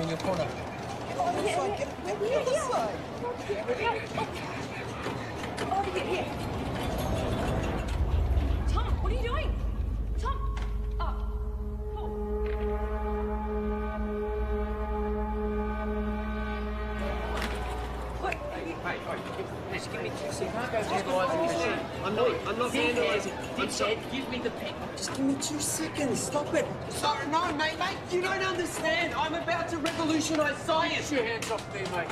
in your corner. Oh, this side, get this side. Over here. Tom, what are you doing? Tom! Oh. Just give me 2 seconds. You can't go vandalising the machine. I'm not vandalising. I'm sorry. Give me the pen. Just give me 2 seconds. Stop it. Sorry, no, mate. You don't understand. I'm about to revolutionise science. Get your hands off me, mate.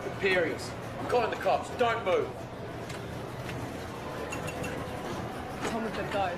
Imperials. I'm calling the cops. Don't move. Tom, we've got to go.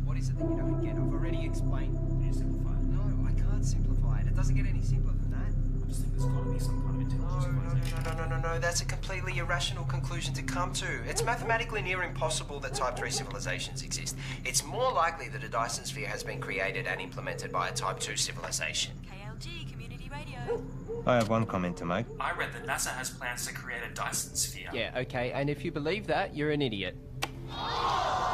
What is it that you don't get? I've already explained. Can you simplify it? No, I can't simplify it. It doesn't get any simpler than that. I just think there's got to be some kind of intelligent civilization. No. That's a completely irrational conclusion to come to. It's mathematically near impossible that Type 3 civilizations exist. It's more likely that a Dyson sphere has been created and implemented by a Type 2 civilization. KLG Community Radio. I have one comment to make. I read that NASA has plans to create a Dyson sphere. Yeah, okay, and if you believe that, you're an idiot.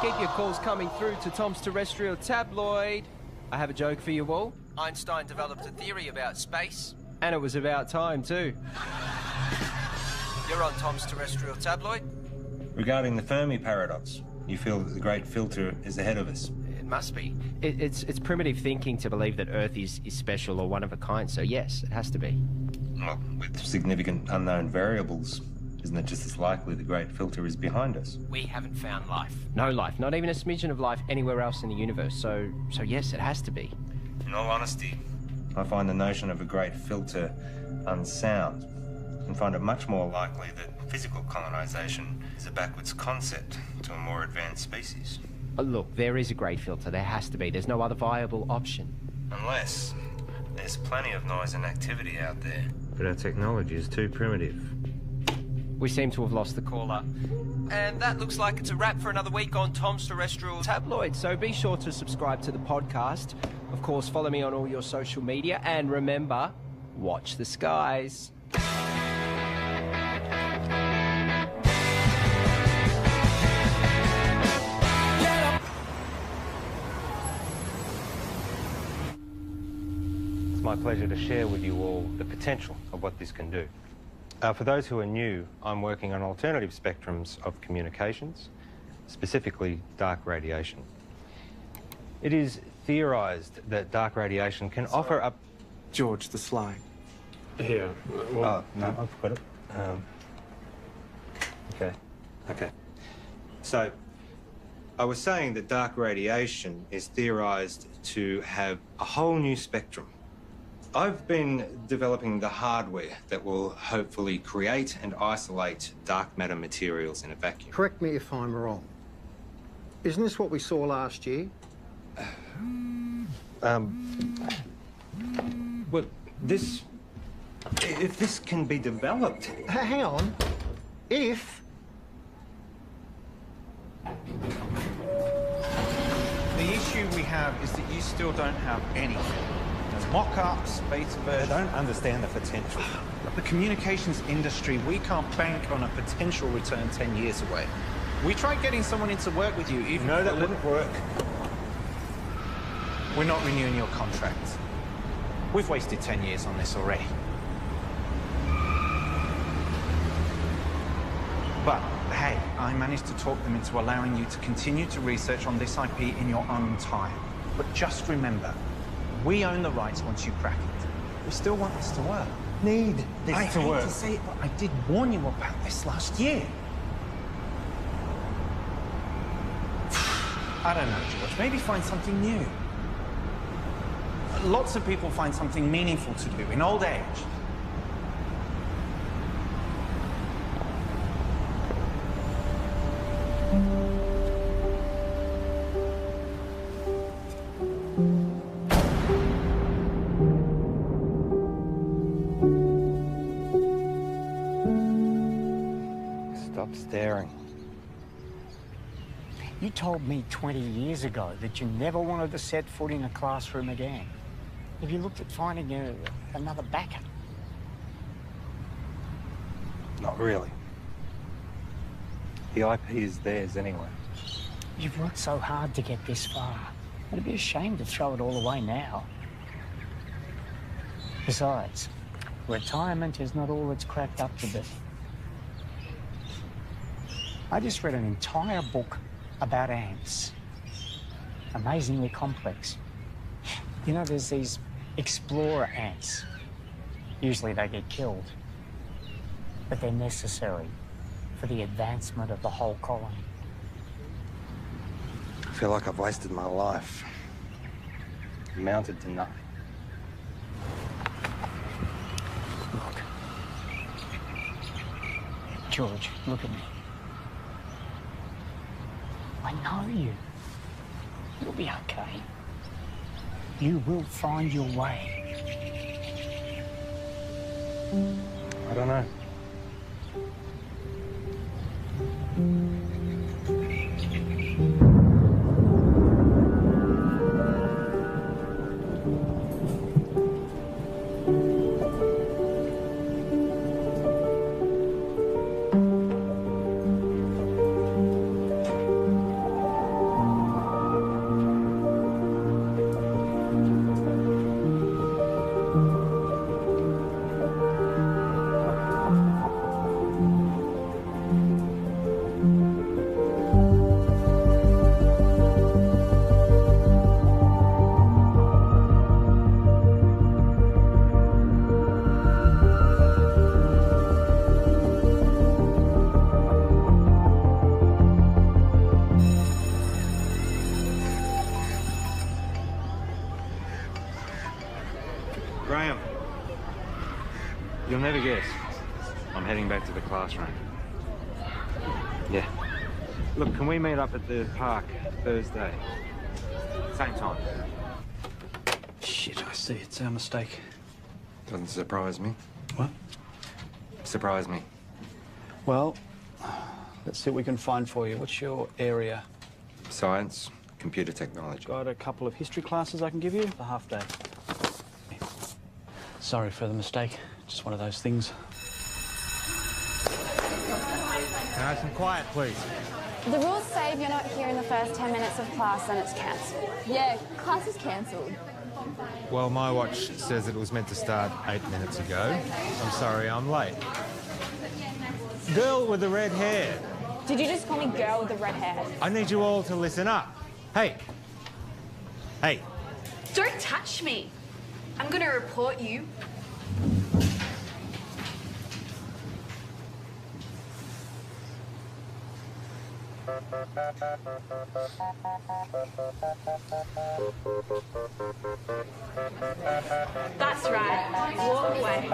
Keep your calls coming through to Tom's Terrestrial Tabloid. I have a joke for you all. Einstein developed a theory about space, and it was about time too. You're on Tom's Terrestrial Tabloid. Regarding the Fermi paradox, you feel that the great filter is ahead of us. It must be. It's primitive thinking to believe that Earth is special or one of a kind, so yes, it has to be. Well, with significant unknown variables, isn't it just as likely the great filter is behind us? We haven't found life. No life, not even a smidgen of life anywhere else in the universe, so yes, it has to be. In all honesty, I find the notion of a great filter unsound and find it much more likely that physical colonization is a backwards concept to a more advanced species. Look, there is a great filter. There has to be. There's no other viable option. Unless there's plenty of noise and activity out there. But our technology is too primitive. We seem to have lost the caller. And that looks like it's a wrap for another week on Tom's Terrestrial Tabloid. So be sure to subscribe to the podcast. Of course, follow me on all your social media. And remember, watch the skies. It's my pleasure to share with you all the potential of what this can do. For those who are new, I'm working on alternative spectrums of communications, specifically dark radiation. It is theorised that dark radiation can offer up... George the Sly. Here. Oh, no, I've got it. Okay. So, I was saying that dark radiation is theorised to have a whole new spectrum. I've been developing the hardware that will hopefully create and isolate dark matter materials in a vacuum. Correct me if I'm wrong. Isn't this what we saw last year? Well, if this can be developed. Hang on. If... The issue we have is that you still don't have anything. No mock-ups, beta versions. I don't understand the potential. The communications industry, we can't bank on a potential return 10 years away. We tried getting someone in to work with you, even... No, that wouldn't work. We're not renewing your contract. We've wasted 10 years on this already. But, hey, I managed to talk them into allowing you to continue to research on this IP in your own time. But just remember, we own the rights once you crack it. We still want this to work. Need this I to hate work. to say it, but I did warn you about this last year. I don't know, George. Maybe find something new. Lots of people find something meaningful to do in old age. Stop staring. You told me 20 years ago that you never wanted to set foot in a classroom again. Have you looked at finding another backup? Not really. The IP is theirs anyway. You've worked so hard to get this far. It'd be a shame to throw it all away now. Besides, retirement is not all it's cracked up to be. I just read an entire book about ants. Amazingly complex. You know, there's these explorer ants. Usually they get killed, but they're necessary for the advancement of the whole colony. I feel like I've wasted my life. Amounted to nothing. Look. George, look at me. I know you. You'll be okay. You will find your way. I don't know. Graham, you'll never guess. I'm heading back to the classroom. Yeah. Look, can we meet up at the park Thursday? Same time. Shit, I see. It's our mistake. Doesn't surprise me. What? Surprise me. Well, let's see what we can find for you. What's your area? Science, computer technology. Got a couple of history classes I can give you. The half day. Sorry for the mistake. Just one of those things. Nice and quiet, please. The rules say if you're not here in the first 10 minutes of class, then it's cancelled. Yeah, class is cancelled. Well, my watch says it was meant to start 8 minutes ago. I'm sorry, I'm late. Girl with the red hair. Did you just call me girl with the red hair? I need you all to listen up. Hey. Hey. Don't touch me. I'm going to report you. That's right. Walk away.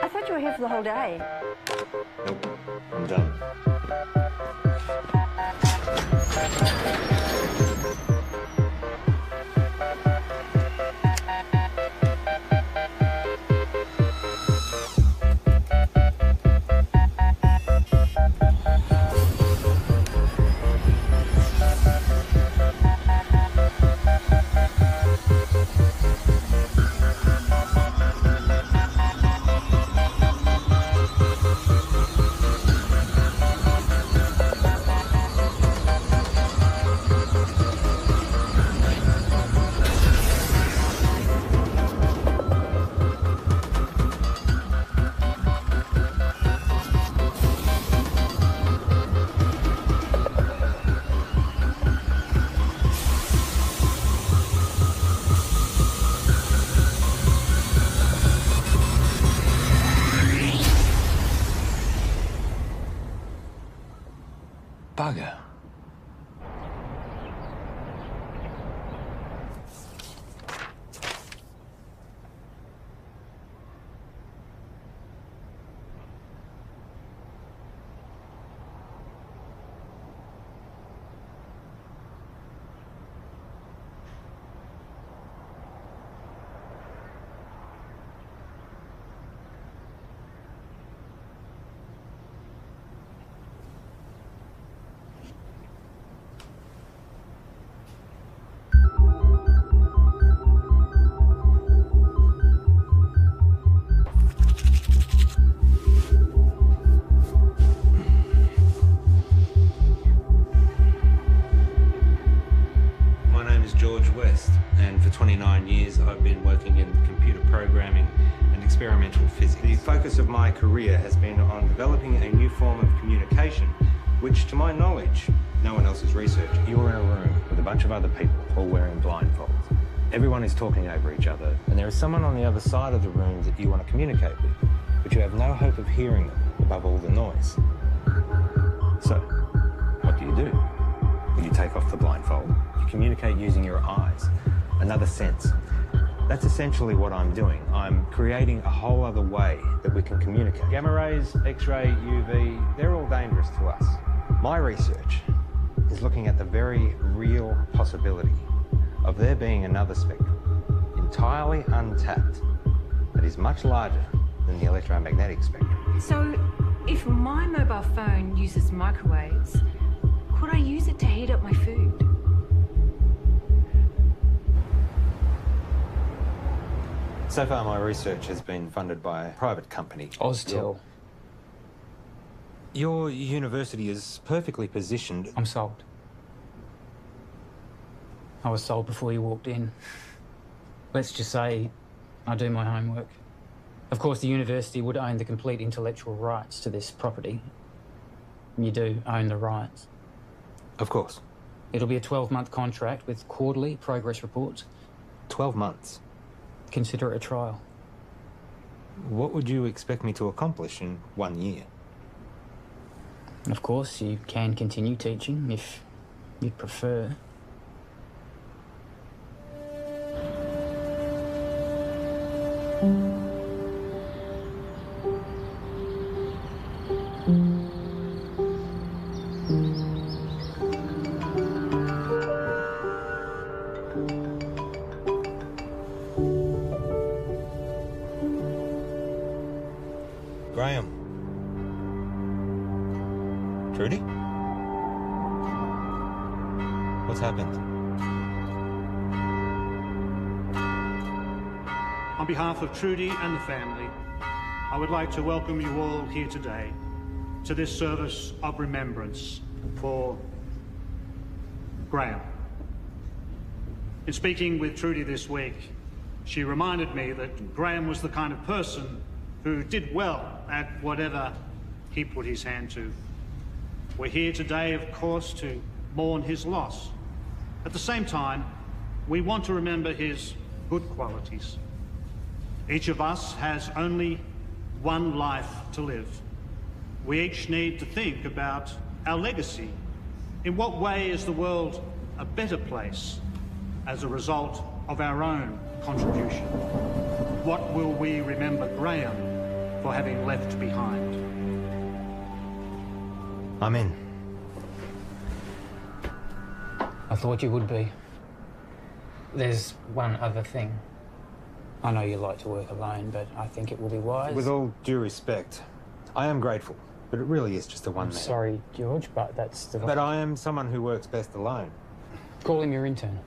I thought you were here for the whole day. Nope, I'm done. 29 years, I've been working in computer programming and experimental physics. The focus of my career has been on developing a new form of communication, which, to my knowledge, no one else has researched. You're in a room with a bunch of other people, all wearing blindfolds. Everyone is talking over each other, and there is someone on the other side of the room that you want to communicate with, but you have no hope of hearing them above all the noise. So, what do? You take off the blindfold. You communicate using your eyes, another sense. That's essentially what I'm doing. I'm creating a whole other way that we can communicate. Gamma rays, X-ray, UV, they're all dangerous to us. My research is looking at the very real possibility of there being another spectrum, entirely untapped, that is much larger than the electromagnetic spectrum. So, if my mobile phone uses microwaves, could I use it to heat up my food? So far, my research has been funded by a private company. Austel. Your university is perfectly positioned. I'm sold. I was sold before you walked in. Let's just say I do my homework. Of course, the university would own the complete intellectual rights to this property. You do own the rights. Of course. It'll be a 12-month contract with quarterly progress reports. 12 months? Consider it a trial. What would you expect me to accomplish in 1 year? Of course, you can continue teaching if you'd prefer. Graham. Trudy? What's happened? On behalf of Trudy and the family, I would like to welcome you all here today to this service of remembrance for Graham. In speaking with Trudy this week, she reminded me that Graham was the kind of person who did well at whatever he put his hand to. We're here today, of course, to mourn his loss. At the same time, we want to remember his good qualities. Each of us has only one life to live. We each need to think about our legacy. In what way is the world a better place as a result of our own contribution? What will we remember Graham for having left behind? I'm in. I thought you would be. There's one other thing. I know you like to work alone, but I think it will be wise. With all due respect, I am grateful, but it really is just a one-man. Sorry, George, but that's the... But I am someone who works best alone. Call him your intern.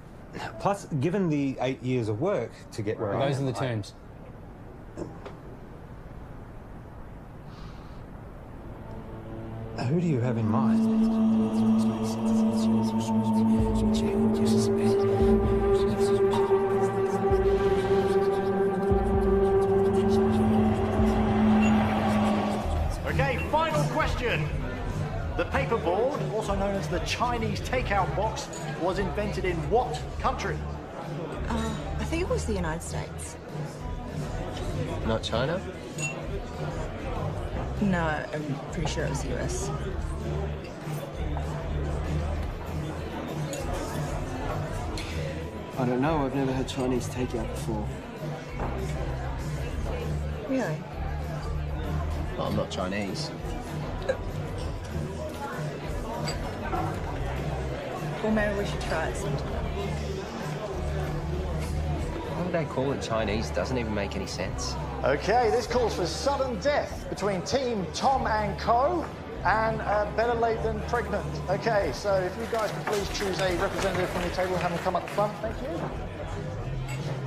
Plus, given the 8 years of work to get where I am... Those are the terms. Who do you have in mind? Okay, final question. The paperboard, also known as the Chinese takeout box, was invented in what country? I think it was the United States. Not China? No, I'm pretty sure it was the US. I don't know. I've never had Chinese takeout before. Really? Well, I'm not Chinese. Well, maybe we should try it sometime. Why would they call it Chinese? Doesn't even make any sense. Okay, this calls for sudden death between Team Tom and Co. and better late than pregnant. Okay, so if you guys could please choose a representative from your table, have them come up the front. Thank you.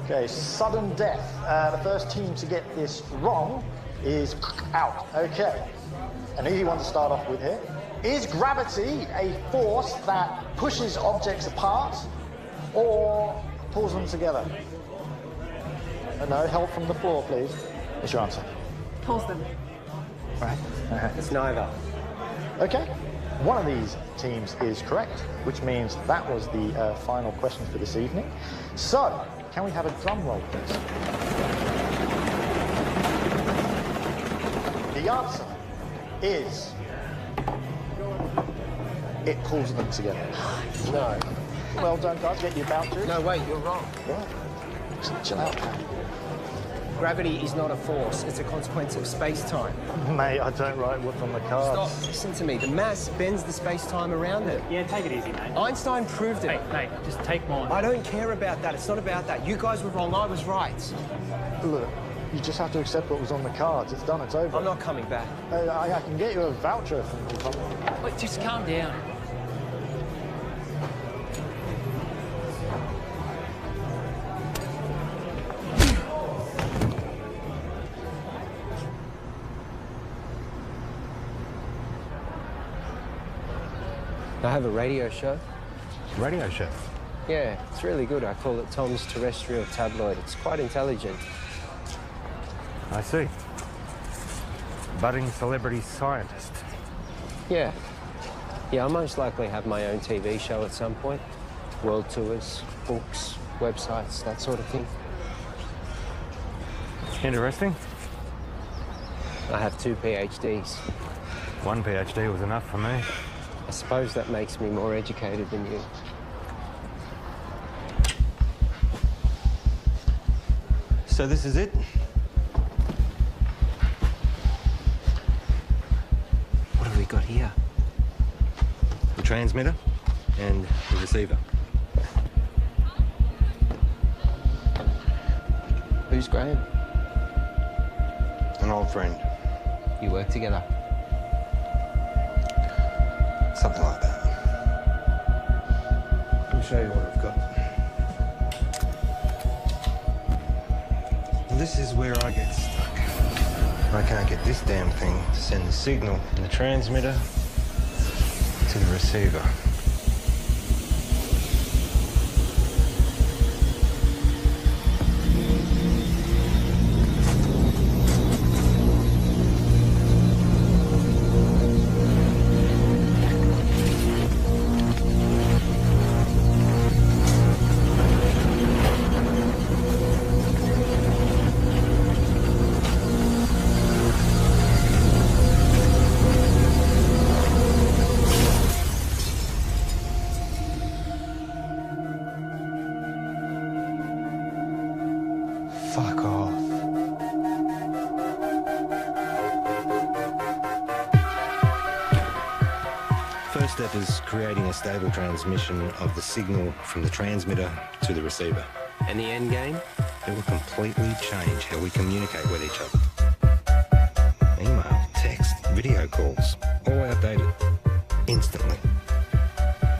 Okay, sudden death. The first team to get this wrong is out. Okay, an easy one to start off with here. Is gravity a force that pushes objects apart or pulls them together? No, help from the floor, please. What's your answer? Pulls them. Right. It's neither. Okay. One of these teams is correct, which means that was the final question for this evening. So, can we have a drum roll, please? The answer is... it pulls them together. No. Well done, guys. Get your vouchers. No, wait, you're wrong. What? Chill out, man. Gravity is not a force, it's a consequence of space-time. Mate, I don't write what's on the cards. Stop, listen to me. The mass bends the space-time around it. Yeah, take it easy, mate. Einstein proved it. Mate, just take mine. I don't care about that. It's not about that. You guys were wrong, I was right. Look, you just have to accept what was on the cards. It's done, it's over. I'm not coming back. I can get you a voucher from the company. Wait, just calm down. I have a radio show. Radio show? Yeah, it's really good. I call it Tom's Terrestrial Tabloid. It's quite intelligent. I see. Budding celebrity scientist. Yeah. Yeah, I'll most likely have my own TV show at some point. World tours, books, websites, that sort of thing. Interesting. I have 2 PhDs. One PhD was enough for me. I suppose that makes me more educated than you. So this is it? What have we got here? The transmitter and the receiver. Who's Graham? An old friend. You work together? Something like that. Let me show you what I've got. This is where I get stuck. I can't get this damn thing to send the signal from the transmitter to the receiver. Fuck off. First step is creating a stable transmission of the signal from the transmitter to the receiver. And the end game? It will completely change how we communicate with each other. Email, text, video calls, all outdated. Instantly.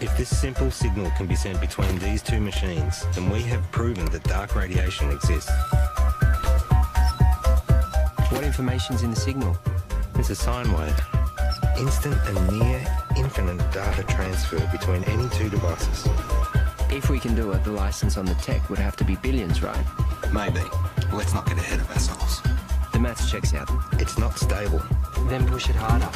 If this simple signal can be sent between these two machines, then we have proven that dark radiation exists. What information's in the signal? It's a sine wave. Instant and near infinite data transfer between any two devices. If we can do it, the license on the tech would have to be billions, right? Maybe. Let's not get ahead of ourselves. The maths checks out. It's not stable. Then push it harder.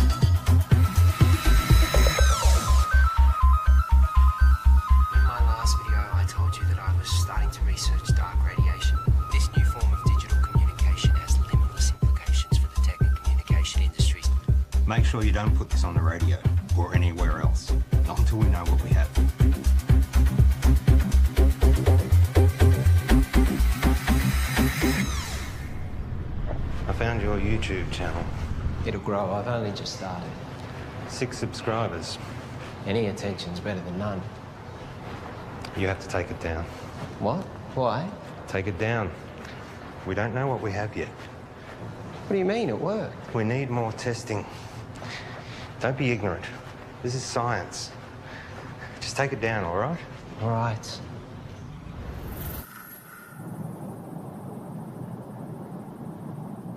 In my last video, I told you that I was starting to research dark radiation. This new form of digital communication has limitless implications for the tech and communication industries. Make sure you don't put this on the radio or anywhere else. Not until we know what we have. I found your YouTube channel. It'll grow. I've only just started. 6 subscribers. Any attention's better than none. You have to take it down. What? Why? Take it down. We don't know what we have yet. What do you mean? It worked. We need more testing. Don't be ignorant. This is science. Just take it down, all right? All right.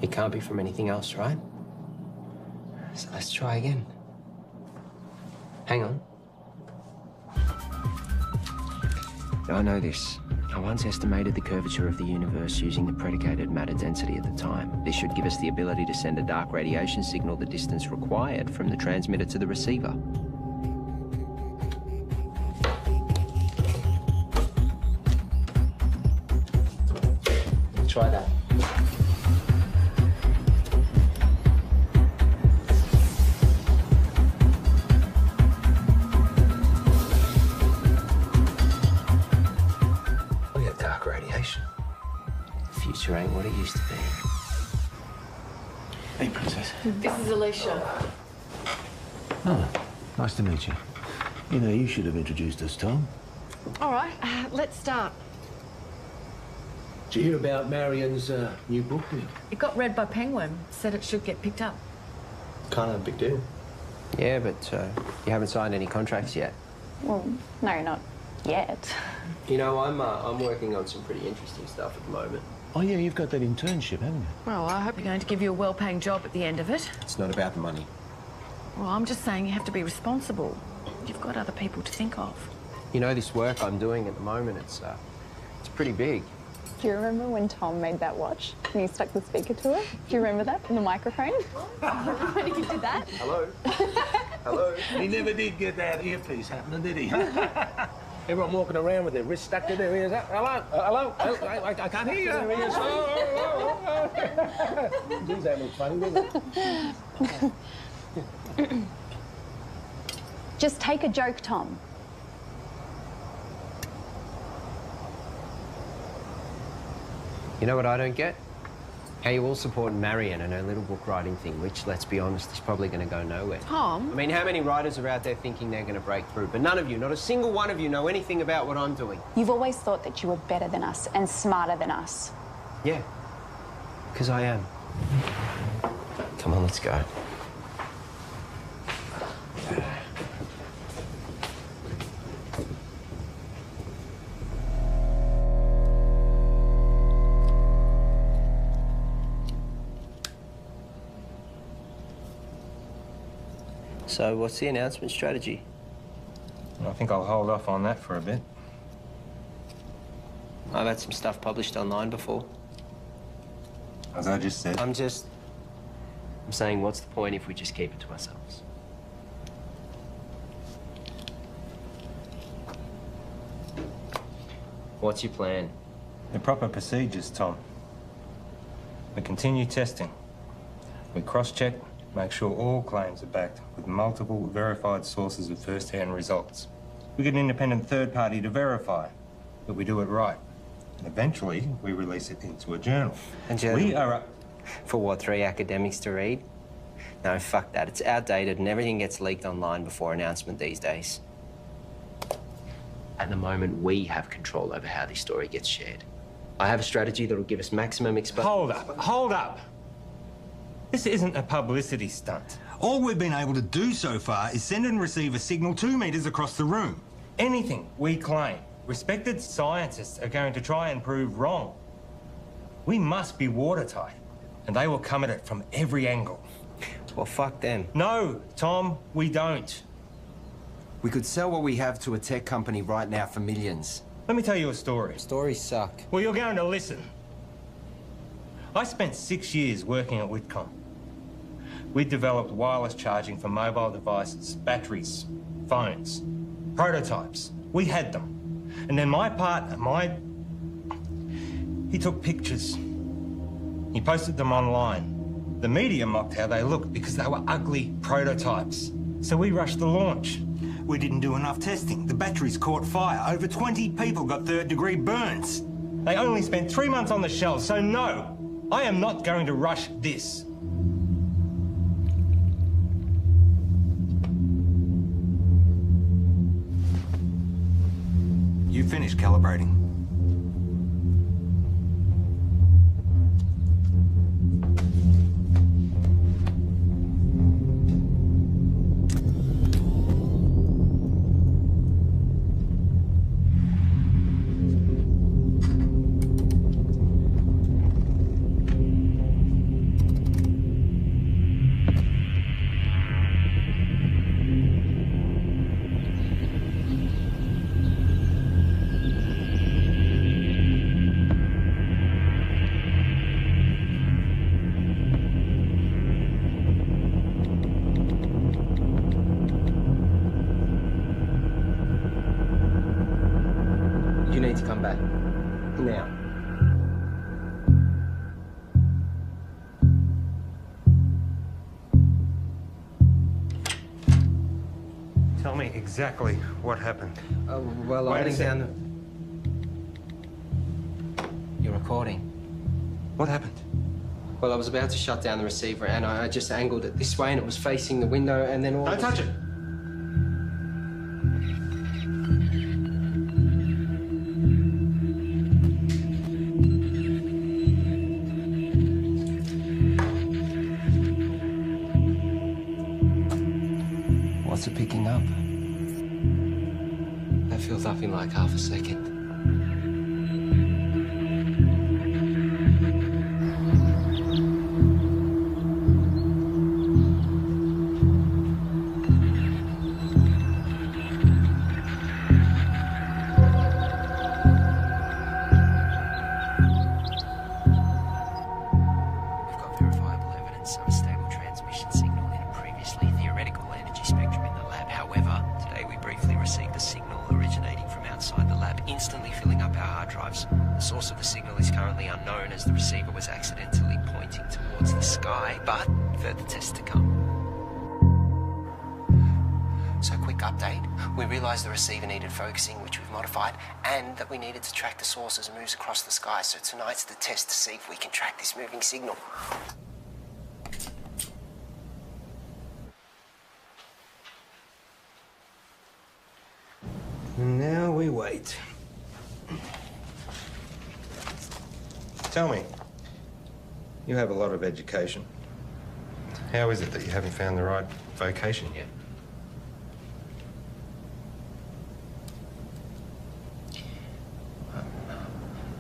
It can't be from anything else, right? So let's try again. Hang on. I know this. I once estimated the curvature of the universe using the predicated matter density at the time. This should give us the ability to send a dark radiation signal the distance required from the transmitter to the receiver. Try that. We got dark radiation. The future ain't what it used to be. Hey, Princess. This is Alicia. Oh, nice to meet you. You know, you should have introduced us, Tom. All right, let's start. Did you hear about Marion's new book? It got read by Penguin. Said it should get picked up. Kind of a big deal. Yeah, but you haven't signed any contracts yet. Well, no, not yet. You know, I'm working on some pretty interesting stuff at the moment. Oh, yeah, you've got that internship, haven't you? Well, I hope you're going to give you a well-paying job at the end of it. It's not about the money. Well, I'm just saying you have to be responsible. You've got other people to think of. You know, this work I'm doing at the moment, it's pretty big. Do you remember when Tom made that watch and you stuck the speaker to it? Do you remember that in the microphone? When you did that? Hello? Hello? He never did get that earpiece happening, did he? Everyone walking around with their wrists stuck to their ears. Hello? Hello? I can't hear you. Does that look funny, doesn't it? Just take a joke, Tom. You know what I don't get? How you all support Marion and her little book writing thing, which, let's be honest, is probably going to go nowhere. Tom? I mean, how many writers are out there thinking they're going to break through? But none of you, not a single one of you, know anything about what I'm doing. You've always thought that you were better than us and smarter than us. Yeah, because I am. Come on, let's go. So, what's the announcement strategy? I think I'll hold off on that for a bit. I've had some stuff published online before. As I just said. I'm saying, what's the point if we just keep it to ourselves? What's your plan? The proper procedures, Tom. We continue testing. We cross-check, make sure all claims are backed with multiple verified sources of first-hand results. We get an independent third party to verify that we do it right. And eventually, we release it into a journal. A journal? We are For what, 3 academics to read? No, fuck that. It's outdated and everything gets leaked online before announcement these days. At the moment, we have control over how this story gets shared. I have a strategy that'll give us maximum exposure. Hold up. This isn't a publicity stunt. All we've been able to do so far is send and receive a signal 2 meters across the room. Anything we claim, respected scientists are going to try and prove wrong. We must be watertight, and they will come at it from every angle. Well, fuck them. No, Tom, we don't. We could sell what we have to a tech company right now for millions. Let me tell you a story. Stories suck. Well, you're going to listen. I spent 6 years working at Whitcomb. We developed wireless charging for mobile devices, batteries, phones, prototypes. We had them. And then my partner, he took pictures. He posted them online. The media mocked how they looked because they were ugly prototypes. So we rushed the launch. We didn't do enough testing. The batteries caught fire. Over 20 people got third-degree burns. They only spent 3 months on the shelves, so no, I am not going to rush this. You finished calibrating. You need to come back. Now. Tell me exactly what happened. Well, Wait I'm a heading sec. down the... You're recording. What happened? Well, I was about to shut down the receiver and I just angled it this way and it was facing the window and then all... Don't touch it! What's it picking up? That feels nothing like half a second. We've got verifiable evidence of a stable transmission signal in a previously theoretical energy spectrum in the lab. However, today we briefly received a signal originating from outside the lab, instantly filling up our hard drives. The source of the signal is currently unknown as the receiver was accidentally pointing towards the sky, but further tests to come. So, quick update. We realised the receiver needed focusing, which we've modified, and that we needed to track the source as it moves across the sky. So tonight's the test to see if we can track this moving signal. And now we wait. Tell me, you have a lot of education. How is it that you haven't found the right vocation yet?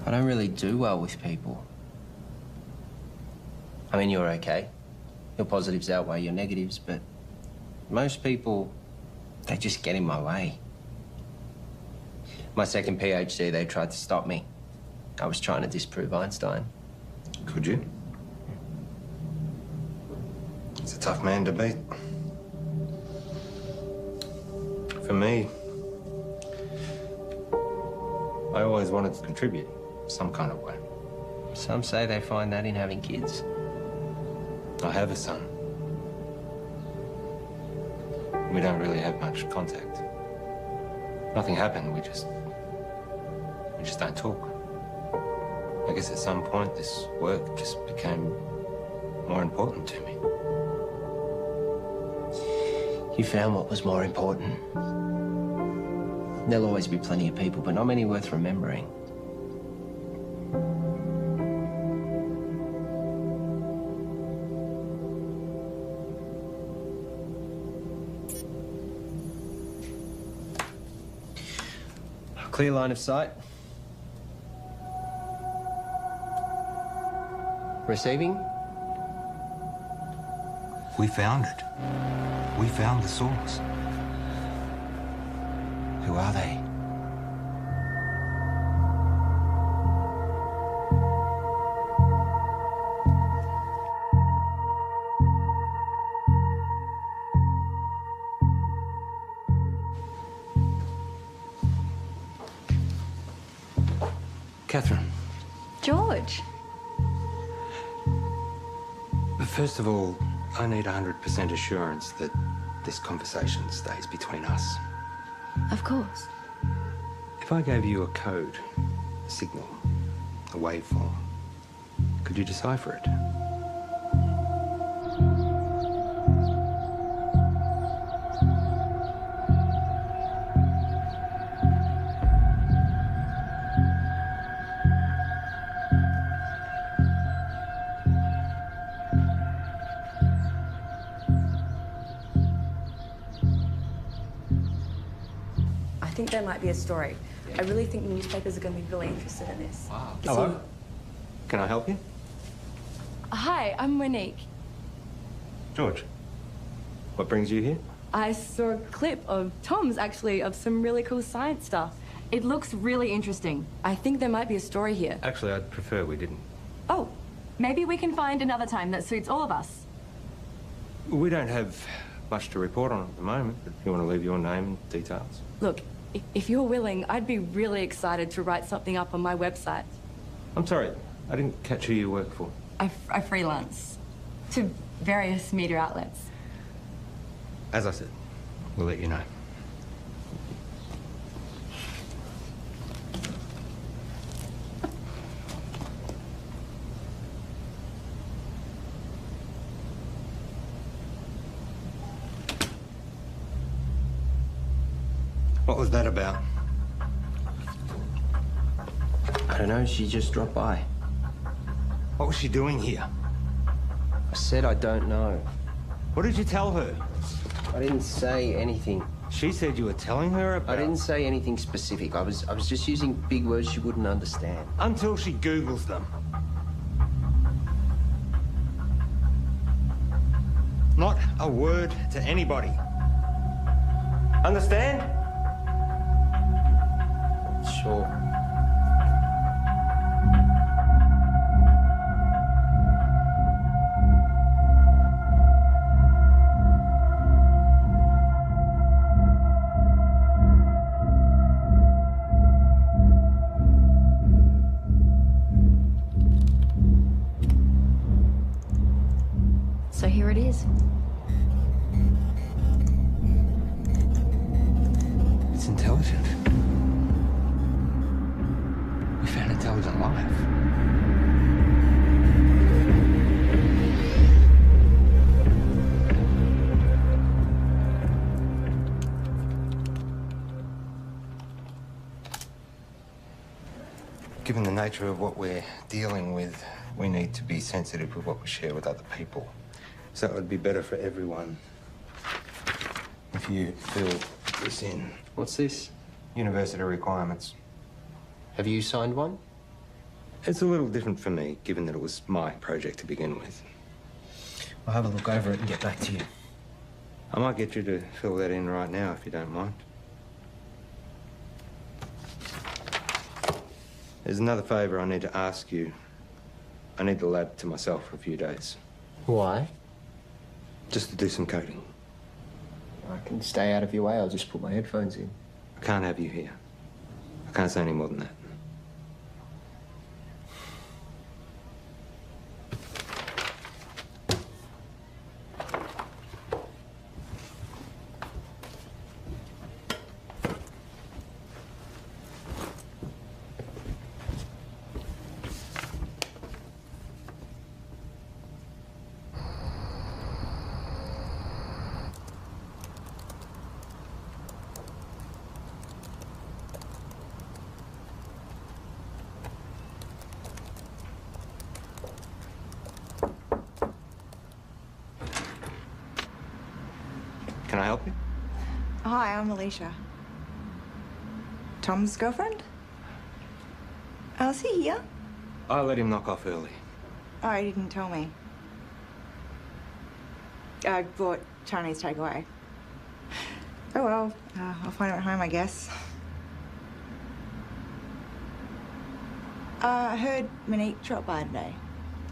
I don't really do well with people. I mean, you're okay. Your positives outweigh your negatives, but most people, they just get in my way. My second PhD, they tried to stop me. I was trying to disprove Einstein. Could you? It's a tough man to beat. For me, I always wanted to contribute some kind of way. Some say they find that in having kids. I have a son. We don't really have much contact. Nothing happened, we just don't talk. I guess at some point this work just became more important to me. You found what was more important. There'll always be plenty of people, but not many worth remembering. Clear line of sight. Receiving? We found it. We found the source. Who are they? Catherine, George. but first of all, I need 100% assurance that this conversation stays between us. Of course. If I gave you a code, a signal, a waveform, could you decipher it? I think there might be a story. I really think newspapers are going to be really interested in this. Wow. Hello? Can I help you? Hi, I'm Monique. George, what brings you here? I saw a clip of Tom's, actually, of some really cool science stuff. It looks really interesting. I think there might be a story here. Actually, I'd prefer we didn't. Oh, maybe we can find another time that suits all of us. We don't have much to report on at the moment, but if you want to leave your name and details. Look, If you're willing, I'd be really excited to write something up on my website. I'm sorry, I didn't catch who you work for. I freelance to various media outlets. As I said, we'll let you know. What was that about? I don't know, she just dropped by. What was she doing here? I said I don't know. What did you tell her? I didn't say anything. She said you were telling her about... I didn't say anything specific. I was just using big words she wouldn't understand. Until she Googles them. Not a word to anybody. Understand? Sure. So here it is. It's intelligent. We found intelligent life. Given the nature of what we're dealing with, we need to be sensitive with what we share with other people. So it would be better for everyone if you fill this in. What's this? University requirements. Have you signed one? It's a little different for me, given that it was my project to begin with. I'll have a look over it and get back to you. I might get you to fill that in right now, if you don't mind. There's another favour I need to ask you. I need the lab to myself for a few days. Why? Just to do some coding. I can stay out of your way. I'll just put my headphones in. I can't have you here. I can't say any more than that. Can I help you? Hi, I'm Alicia. Tom's girlfriend? Oh, is he here? I let him knock off early. Oh, he didn't tell me. I bought Chinese takeaway. Oh well, I'll find him at home, I guess. I heard Monique dropped by today.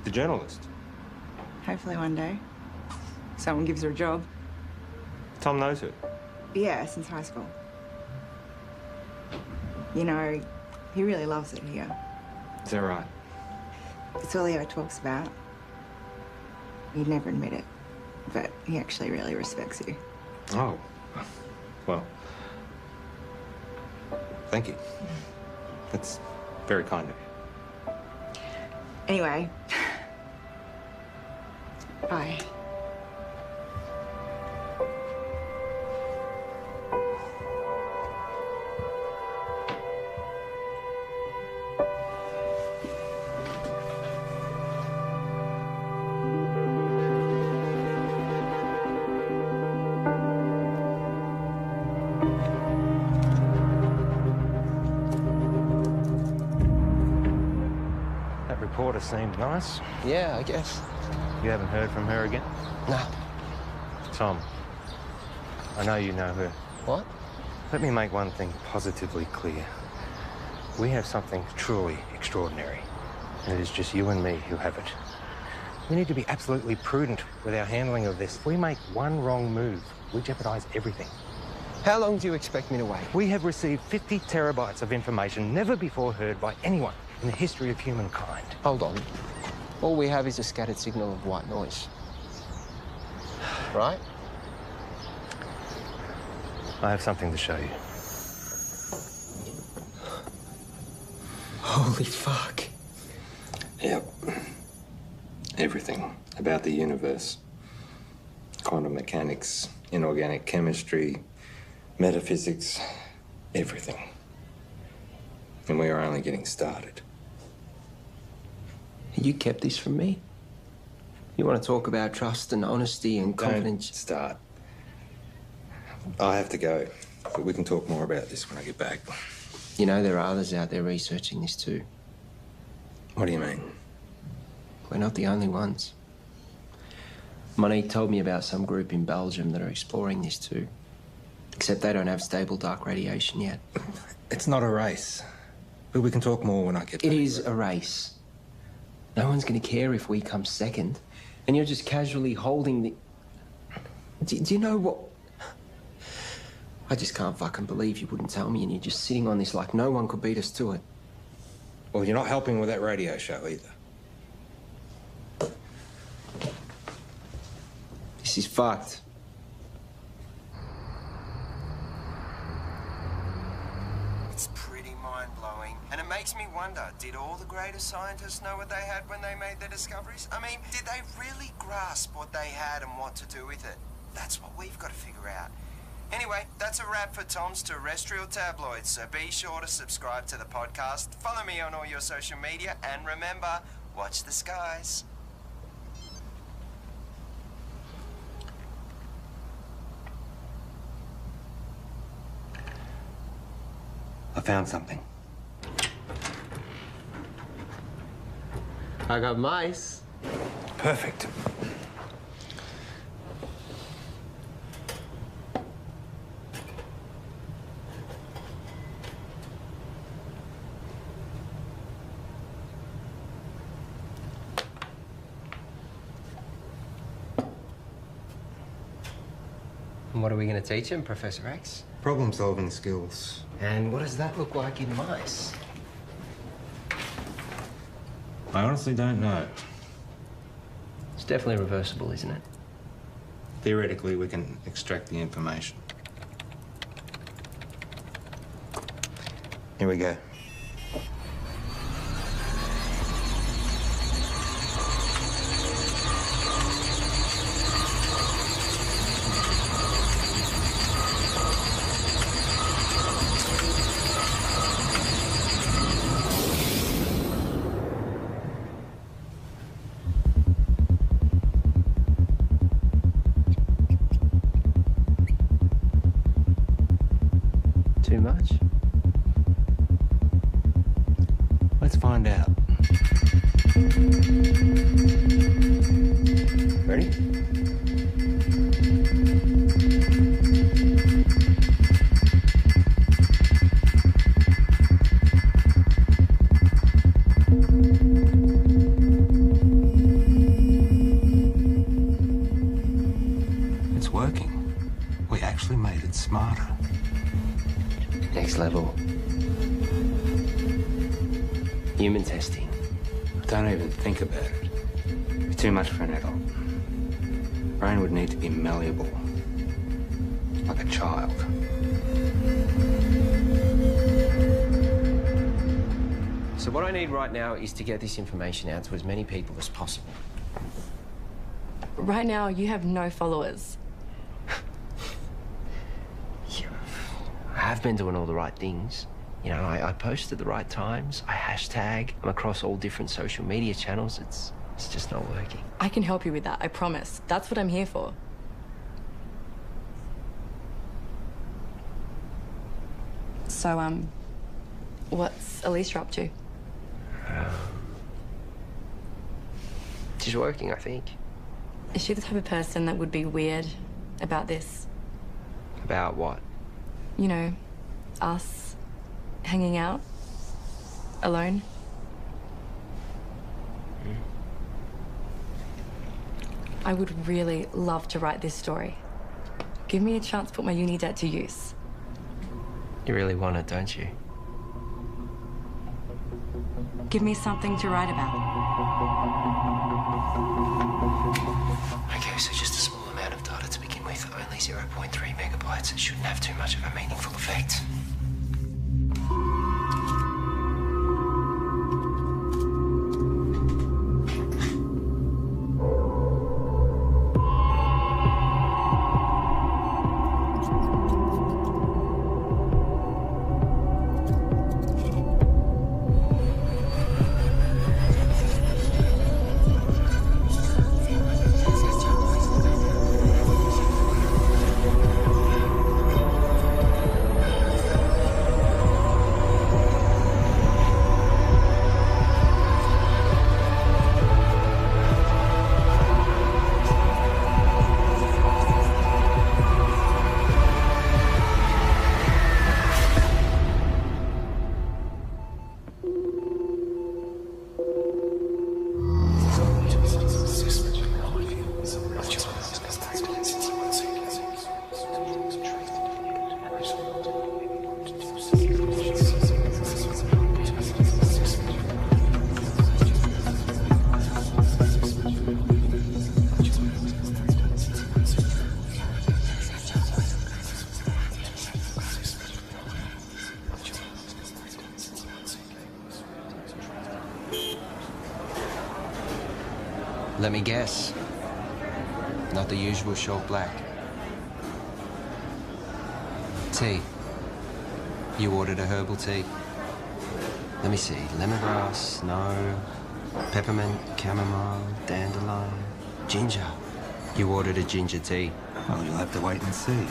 The journalist. Hopefully one day. Someone gives her a job. Tom knows her. Yeah, since high school. You know, he really loves it here. Is that right? It's all he ever talks about. He'd never admit it, but he actually really respects you. Oh. Well. Thank you. That's very kind of you. Anyway. Bye. Reporter seemed nice. Yeah, I guess. You haven't heard from her again? No. Tom, I know you know her. What? Let me make one thing positively clear. We have something truly extraordinary, and it is just you and me who have it. We need to be absolutely prudent with our handling of this. If we make one wrong move, we jeopardize everything. How long do you expect me to wait? We have received 50 terabytes of information never before heard by anyone in the history of humankind. Hold on. All we have is a scattered signal of white noise. Right? I have something to show you. Holy fuck. Yep. Everything about the universe. Quantum mechanics, inorganic chemistry, metaphysics, everything. And we are only getting started. You kept this from me? You want to talk about trust and honesty and confidence? Don't start. I have to go, but we can talk more about this when I get back. You know, there are others out there researching this too. What do you mean? We're not the only ones. Monique told me about some group in Belgium that are exploring this too. Except they don't have stable dark radiation yet. It's not a race. But we can talk more when I get back. It is a race. No one's going to care if we come second. And you're just casually holding the... Do you know what... I just can't fucking believe you wouldn't tell me and you're just sitting on this like no one could beat us to it. Well, you're not helping with that radio show either. This is fucked. It's pretty mind-blowing. And it makes me wonder, did all the greatest scientists know what they had when they made their discoveries? I mean, did they really grasp what they had and what to do with it? That's what we've got to figure out. Anyway, that's a wrap for Tom's Terrestrial Tabloids, so be sure to subscribe to the podcast, follow me on all your social media, and remember, watch the skies. I found something. I got mice. Perfect. And what are we going to teach him, Professor X? Problem-solving skills. And what does that look like in mice? I honestly don't know. It's definitely reversible, isn't it? Theoretically, we can extract the information. Here we go. Too much? Let's find out. Ready? It's working. We actually made it smarter. Next level. Human testing. Don't even think about it. It's too much for an adult. Brain would need to be malleable. Like a child. So what I need right now is to get this information out to as many people as possible. Right now, you have no followers. I have been doing all the right things. You know, I post at the right times. I hashtag. I'm across all different social media channels. It's just not working. I can help you with that, I promise. That's what I'm here for. So, what's Alicia up to? She's working, I think. Is she the type of person that would be weird about this? About what? You know, us hanging out alone. I would really love to write this story. Give me a chance to put my uni debt to use. You really want it, don't you? Give me something to write about. Okay, so just a small amount of data to begin with. Only 0.3 megabytes. It shouldn't have too much of a meaningful effect. Let me guess. Not the usual short black. Tea. You ordered a herbal tea. Let me see. Lemongrass, no. Peppermint, chamomile, dandelion, ginger. You ordered a ginger tea. Well, you'll have to wait and see.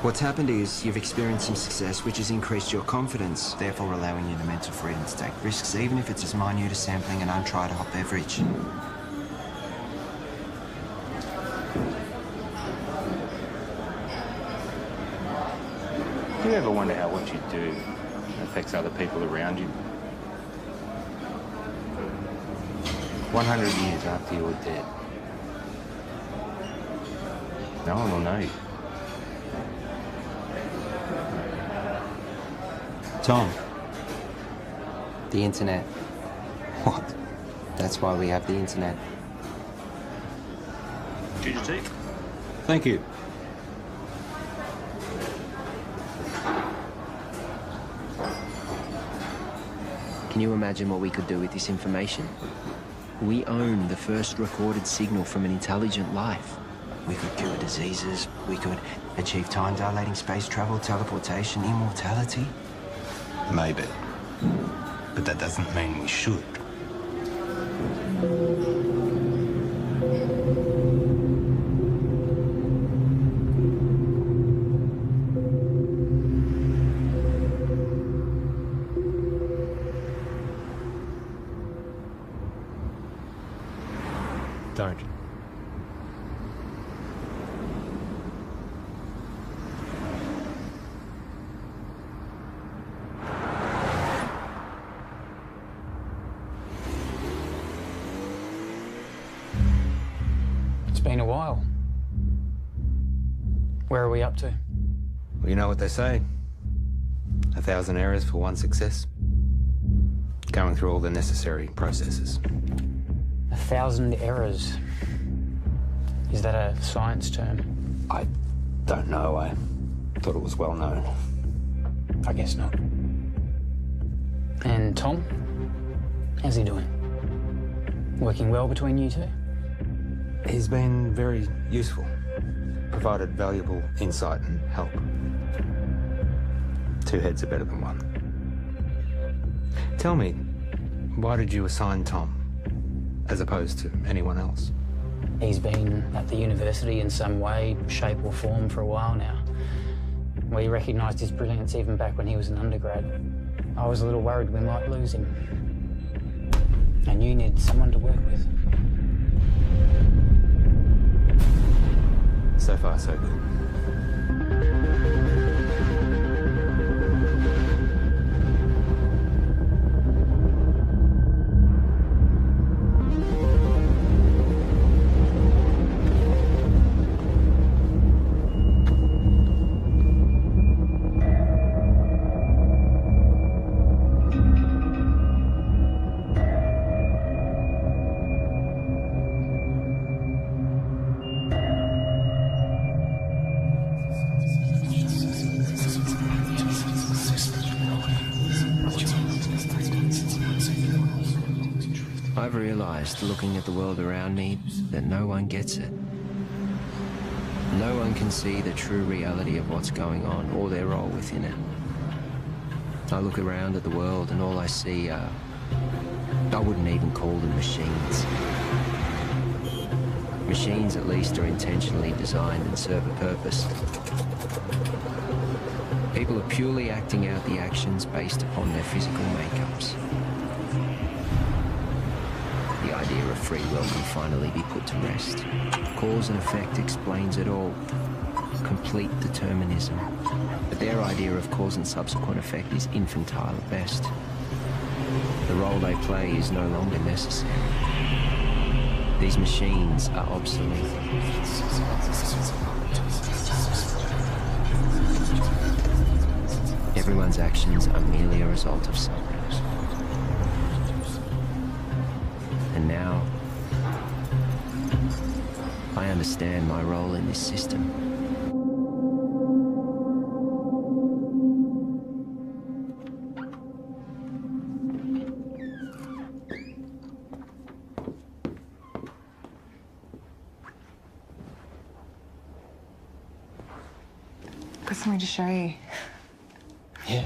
What's happened is you've experienced some success, which has increased your confidence, therefore allowing you the mental freedom to take risks, even if it's as minute as sampling an untried hot beverage. Do you ever wonder how what you do affects other people around you? 100 years after you're dead, no one will know you. Tom. The internet. What? That's why we have the internet. Ginger tea? Thank you. Can you imagine what we could do with this information? We own the first recorded signal from an intelligent life. We could cure diseases, we could achieve time-dilating space travel, teleportation, immortality. Maybe. But that doesn't mean we should. Don't. It's been a while. Where are we up to? Well, you know what they say. 1,000 errors for one success. Going through all the necessary processes. 1,000 errors. Is that a science term? I don't know. I thought it was well known. I guess not. And Tom? How's he doing? Working well between you two? He's been very useful. Provided valuable insight and help. Two heads are better than one. Tell me, why did you assign Tom, as opposed to anyone else? He's been at the university in some way, shape or form for a while now. We recognised his brilliance even back when he was an undergrad. I was a little worried we might lose him. And you needed someone to work with. So far, so good. I've realized, looking at the world around me, that no one gets it. No one can see the true reality of what's going on or their role within it. I look around at the world and all I see are... I wouldn't even call them machines. Machines, at least, are intentionally designed and serve a purpose. People are purely acting out the actions based upon their physical makeups. The idea of free will can finally be put to rest. Cause and effect explains it all. Complete determinism. But their idea of cause and subsequent effect is infantile at best. The role they play is no longer necessary. These machines are obsolete. Everyone's actions are merely a result of something. And now, I understand my role in this system. Got something to show you. Yeah.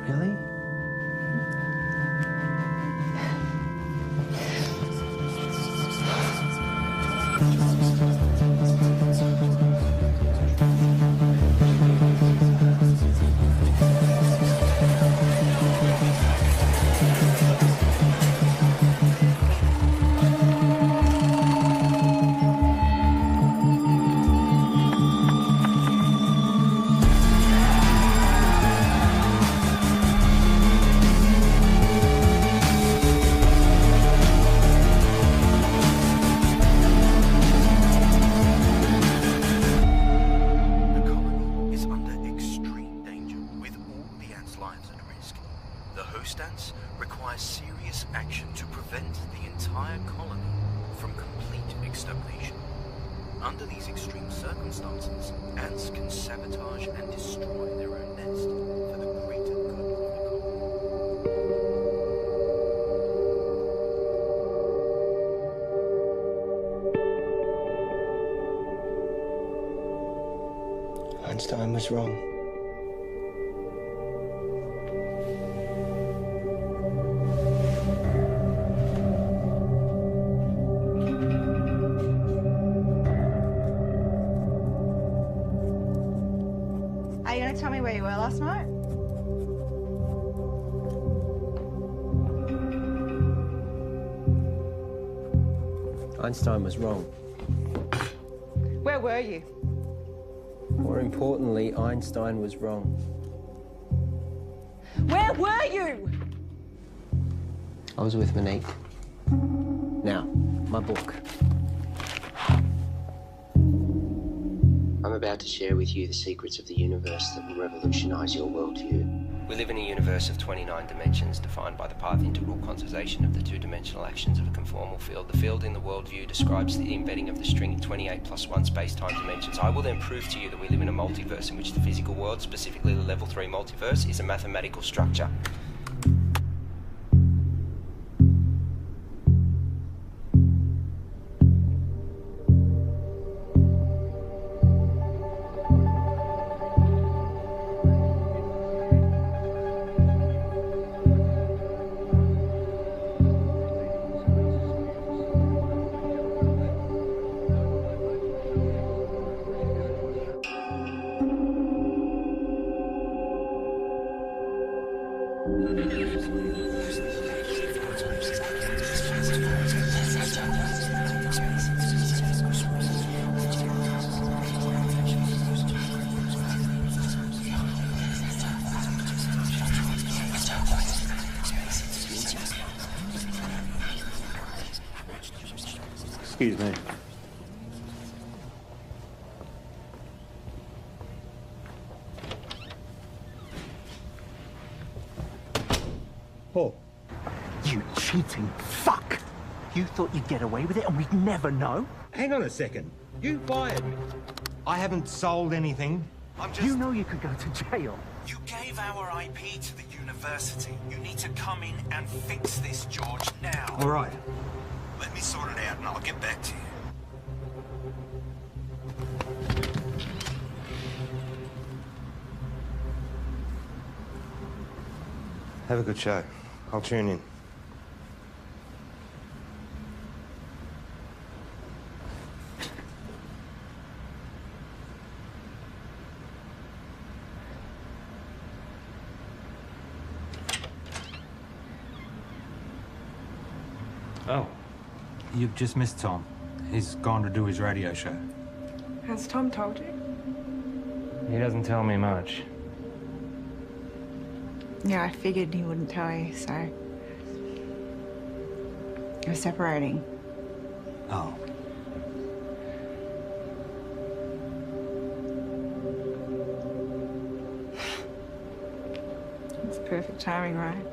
Really? Einstein was wrong. Are you going to tell me where you were last night? Einstein was wrong. Where were you? More importantly, Einstein was wrong. Where were you? I was with Monique. Now, my book. I'm about to share with you the secrets of the universe that will revolutionize your worldview. We live in a universe of 29 dimensions defined by the path integral quantization of the two-dimensional actions of a conformal field. The field in the worldview describes the embedding of the string in 28 plus 1 space-time dimensions. I will then prove to you that we live in a multiverse in which the physical world, specifically the level 3 multiverse, is a mathematical structure. Excuse me. Oh. You cheating fuck! You thought you'd get away with it and we'd never know? Hang on a second. You fired me. I haven't sold anything. You know you could go to jail. You gave our IP to the university. You need to come in and fix this, George, now. All right. Let me sort it out and I'll get back to you. Have a good show. I'll tune in. Oh, you've just missed Tom. He's gone to do his radio show. Has Tom told you? He doesn't tell me much. Yeah, I figured he wouldn't tell you, so... We're separating. Oh. It's perfect timing, right?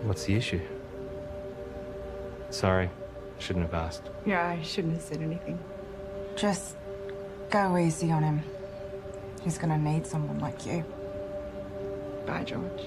What's the issue? Sorry, shouldn't have asked. Yeah, I shouldn't have said anything. Just go easy on him. He's gonna need someone like you. Bye, George.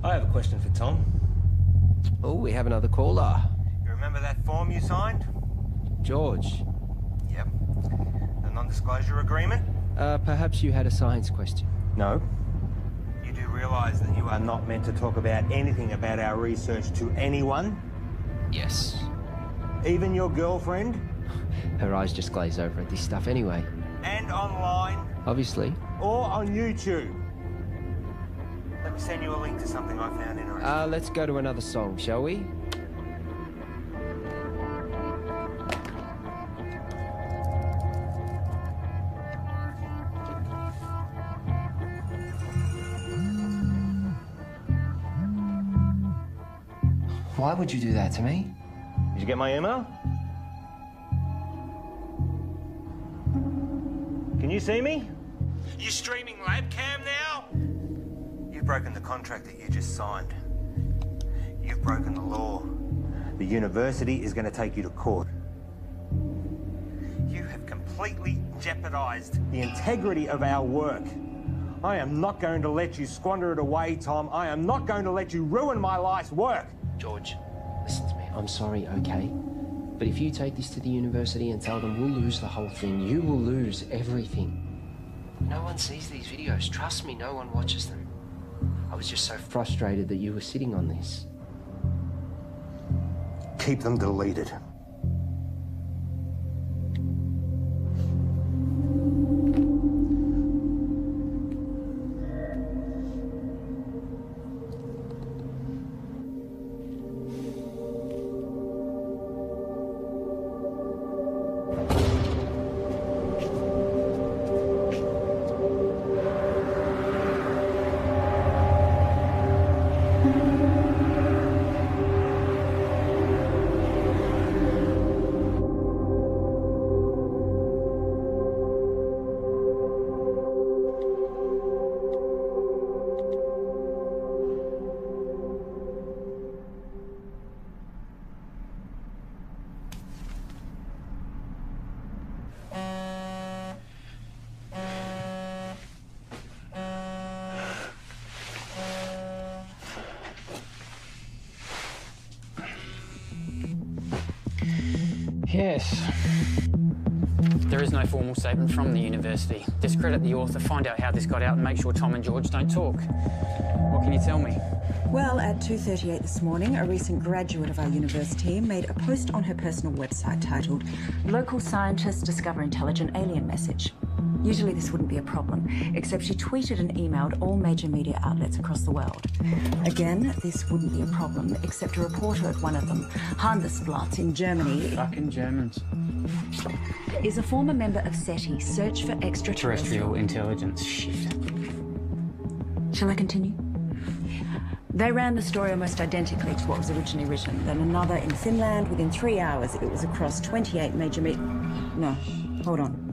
I have a question for Tom. Oh, we have another caller. You remember that form you signed? George. Yep. The non-disclosure agreement? Perhaps you had a science question. No. You do realise that you are not meant to talk about anything about our research to anyone? Yes. Even your girlfriend? Her eyes just glaze over at this stuff anyway. And online? Obviously. Or on YouTube? Let me send you a link to something I found interesting. Let's go to another song, shall we? Why would you do that to me? Did you get my email? Can you see me? You streaming Labcam now? You've broken the contract that you just signed. You've broken the law. The university is going to take you to court. You have completely jeopardized the integrity of our work. I am not going to let you squander it away, Tom. I am not going to let you ruin my life's work. George, listen to me. I'm sorry, okay? But if you take this to the university and tell them we'll lose the whole thing, you will lose everything. No one sees these videos. Trust me, no one watches them. I was just so frustrated that you were sitting on this. Keep them deleted. Yes. There is no formal statement from the university. Discredit the author, find out how this got out, and make sure Tom and George don't talk. What can you tell me? Well, at 2:38 this morning, a recent graduate of our university made a post on her personal website titled "Local Scientists Discover Intelligent Alien Message." Usually this wouldn't be a problem, except she tweeted and emailed all major media outlets across the world. Again, this wouldn't be a problem, except a reporter at one of them, Handelsblatt in Germany... Fucking Germans. ...is a former member of SETI, Search for Extraterrestrial Intelligence. Shit. Shall I continue? They ran the story almost identically to what was originally written. Then another in Finland. Within 3 hours, it was across 28 major No, hold on.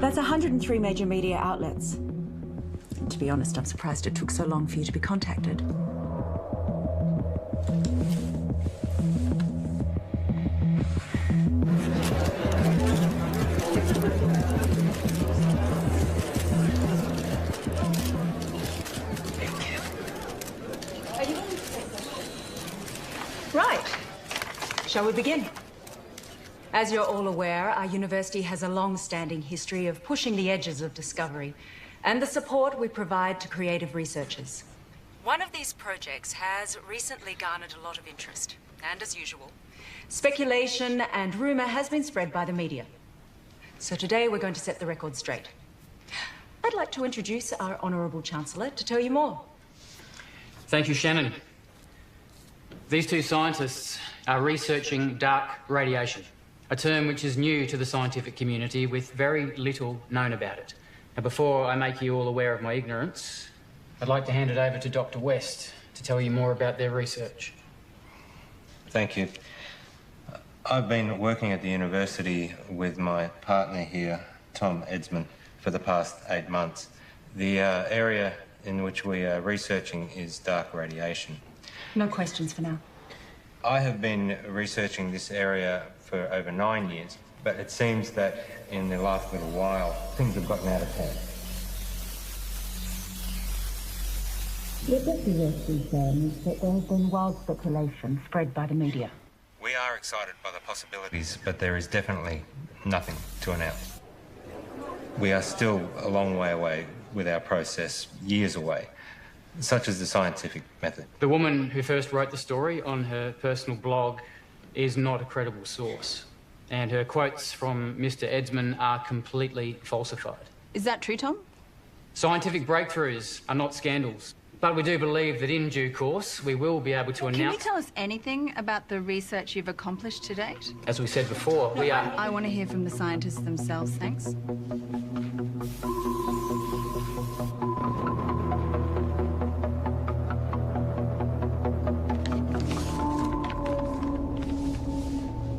That's 103 major media outlets. And to be honest, I'm surprised it took so long for you to be contacted. Right. Shall we begin? As you're all aware, our university has a long-standing history of pushing the edges of discovery and the support we provide to creative researchers. One of these projects has recently garnered a lot of interest. And as usual, speculation and rumor has been spread by the media. So today we're going to set the record straight. I'd like to introduce our Honourable Chancellor to tell you more. Thank you, Shannon. These two scientists are researching dark radiation, a term which is new to the scientific community with very little known about it. Now, before I make you all aware of my ignorance, I'd like to hand it over to Dr. West to tell you more about their research. Thank you. I've been working at the university with my partner here, Tom Edsman, for the past 8 months. The area in which we are researching is dark radiation. No questions for now. I have been researching this area for over 9 years, but it seems that in the last little while, things have gotten out of hand. What Dr. West is saying is that there has been wild speculation spread by the media. We are excited by the possibilities, but there is definitely nothing to announce. We are still a long way away with our process, years away, such as the scientific method. The woman who first wrote the story on her personal blog is not a credible source, and her quotes from Mr. Edsman are completely falsified. Is that true, Tom? Scientific breakthroughs are not scandals, but we do believe that in due course we will be able to Can you announce... tell us anything about the research you've accomplished to date? As we said before, we are... I want to hear from the scientists themselves, thanks.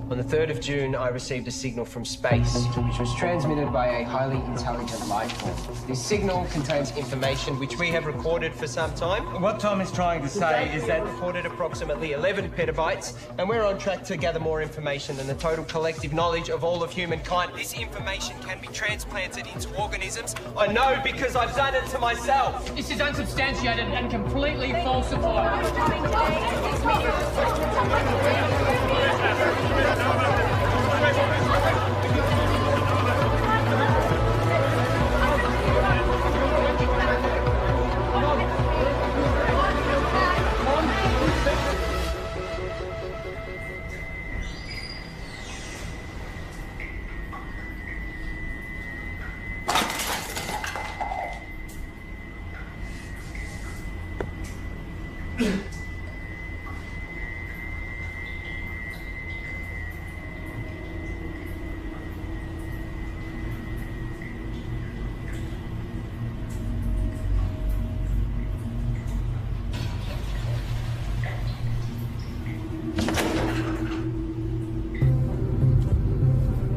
On the 3rd of June, I received a signal from space, which was transmitted by a highly intelligent life form. This signal contains information which we have recorded for some time. What Tom is trying to say is that... recorded approximately 11 petabytes, and we're on track to gather more information than the total collective knowledge of all of humankind. This information can be transplanted into organisms. I know because I've done it to myself. This is unsubstantiated and completely falsified.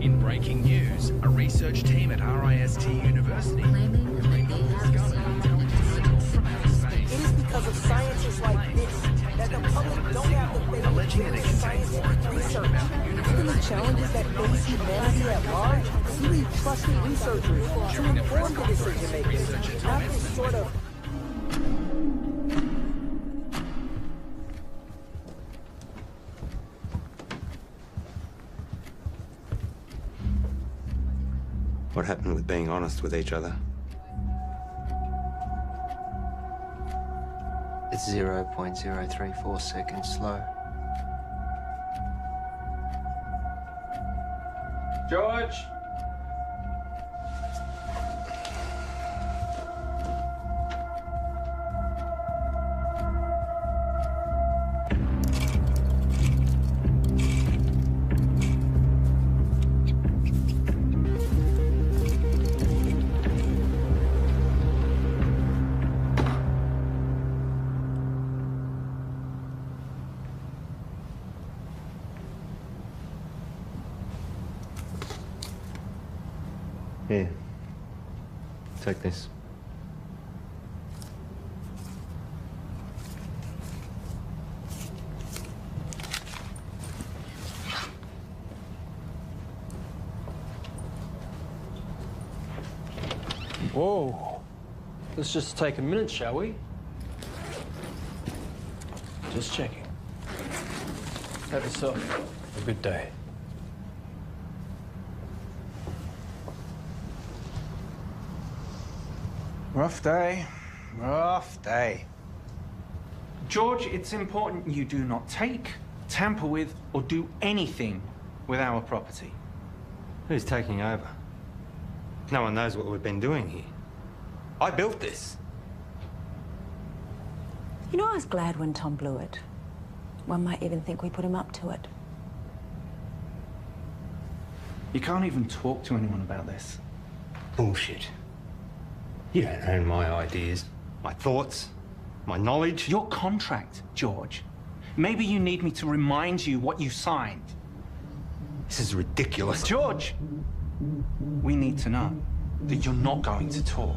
In breaking news, a research team at RIST University It is because of sciences like this that the public don't have the faith alleging that it contains more information about the university. challenges that face humanity at large. You need trusted researchers to inform the decision makers, not this sort of... What happened with being honest with each other? It's 0.034 seconds slow. George! Here. Take this. Whoa. Let's just take a minute, shall we? Just checking. Have yourself a good day. Rough day. Rough day. George, it's important you do not take, tamper with, or do anything with our property. Who's taking over? No one knows what we've been doing here. I built this. You know, I was glad when Tom blew it. One might even think we put him up to it. You can't even talk to anyone about this. Bullshit. You don't own my ideas, my thoughts, my knowledge. Your contract, George. Maybe you need me to remind you what you signed. This is ridiculous. George! We need to know that you're not going to talk.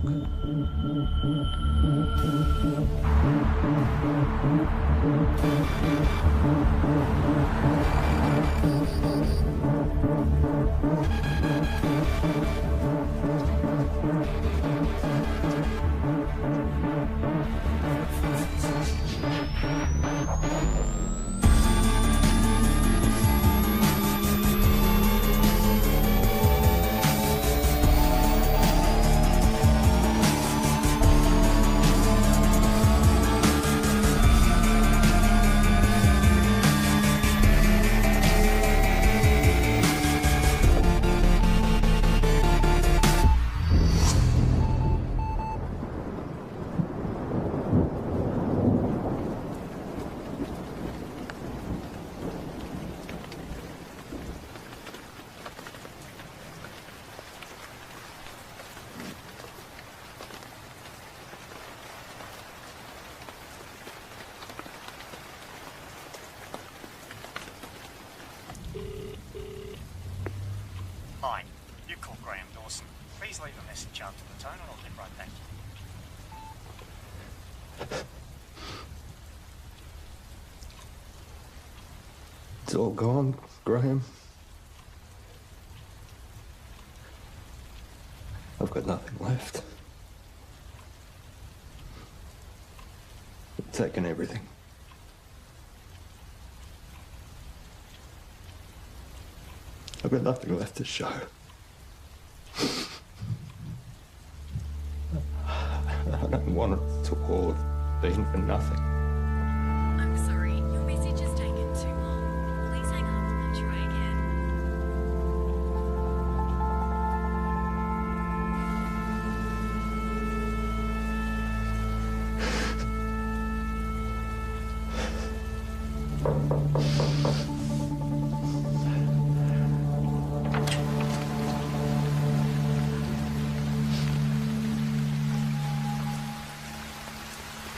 Hi, you call Graham Dawson. Please leave a message after the tone and I'll get right back to you. It's all gone, Graham. I've got nothing left. They've taken everything. I've got nothing left to show. I don't want it to all have been for nothing. I'm sorry, your message has taken too long. Please hang up and try again.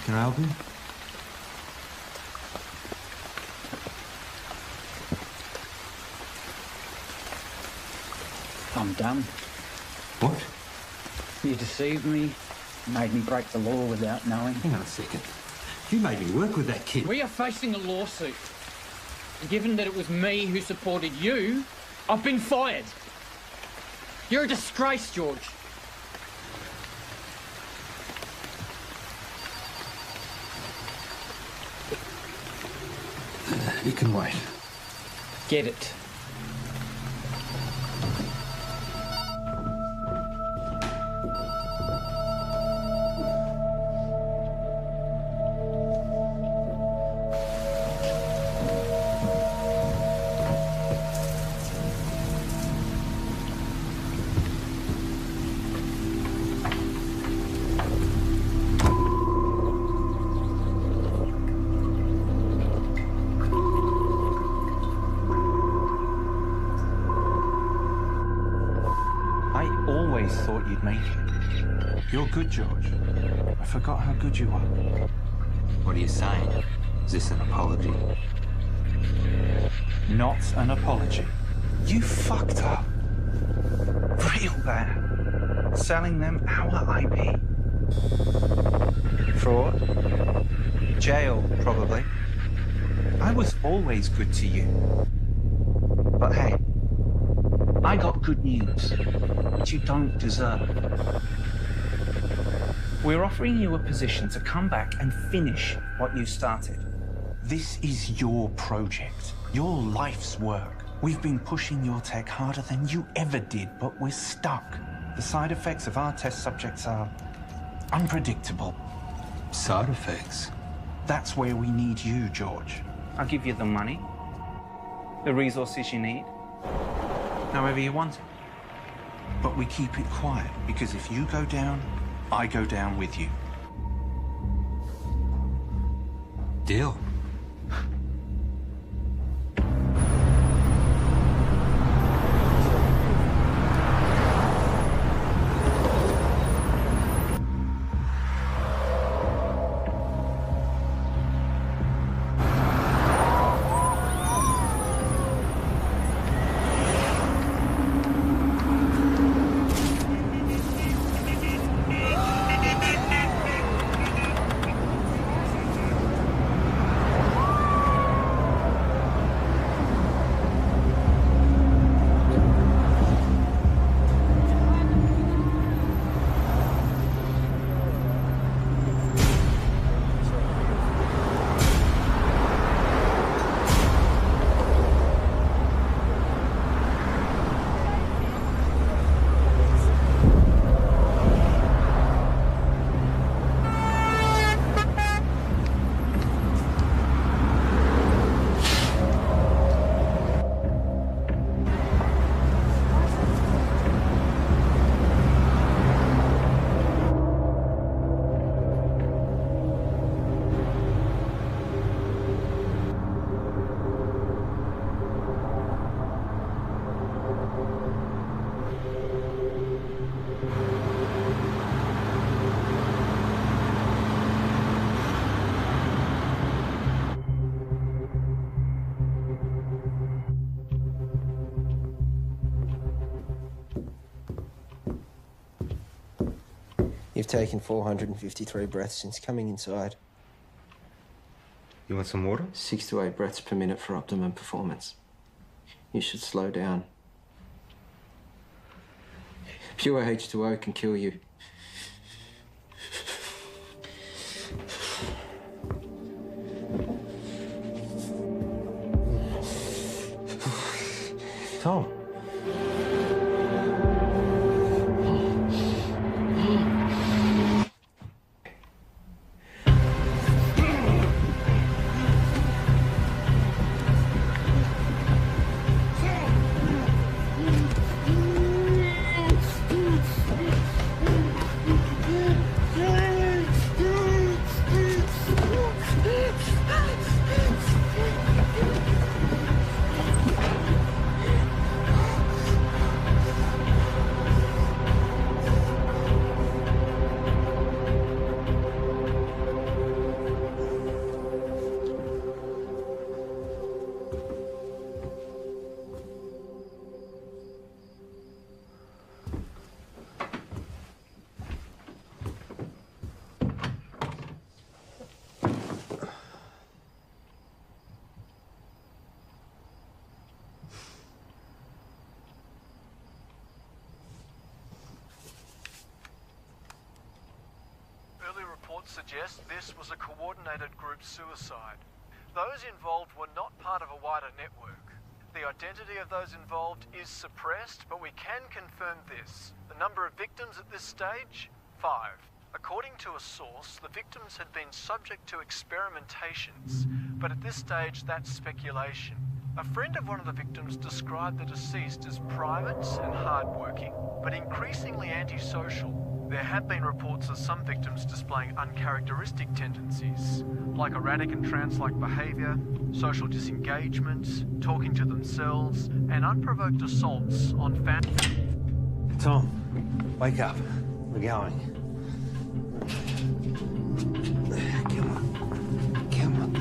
Can I help you? I'm done. What? You deceived me, made me break the law without knowing. Hang on a second. You made me work with that kid. We are facing a lawsuit. And given that it was me who supported you, I've been fired. You're a disgrace, George. You can wait. Get it. always thought you'd make it. You're good, George. I forgot how good you are. What are you saying? Is this an apology? Not an apology. You fucked up. Real bad. Selling them our IP. Fraud. Jail, probably. I was always good to you. But hey, I got good news, which you don't deserve. We're offering you a position to come back and finish what you started. This is your project, your life's work. We've been pushing your tech harder than you ever did, but we're stuck. The side effects of our test subjects are unpredictable. Side effects? That's where we need you, George. I'll give you the money, the resources you need, however you want it. But we keep it quiet, because if you go down, I go down with you. Deal. You've taken 453 breaths since coming inside. You want some water? 6 to 8 breaths per minute for optimum performance. You should slow down. Pure H2O can kill you. Tom. Suggest this was a coordinated group suicide. Those involved were not part of a wider network. The identity of those involved is suppressed, but we can confirm this. The number of victims at this stage? 5. According to a source, the victims had been subject to experimentations, but at this stage that's speculation. A friend of one of the victims described the deceased as private and hardworking, but increasingly antisocial. There have been reports of some victims displaying uncharacteristic tendencies, like erratic and trance-like behaviour, social disengagement, talking to themselves, and unprovoked assaults on family. Tom. Wake up. We're going. Come on. Come on.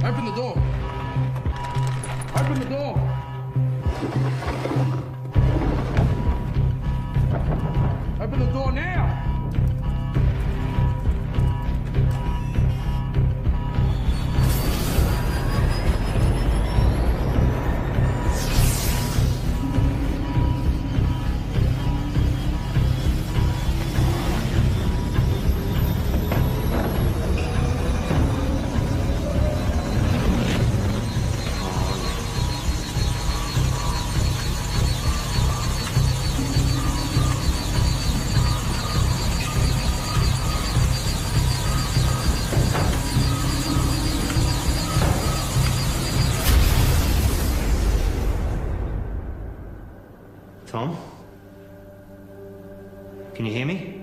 Open the door. Open the door. Open the door now. Tom? Can you hear me?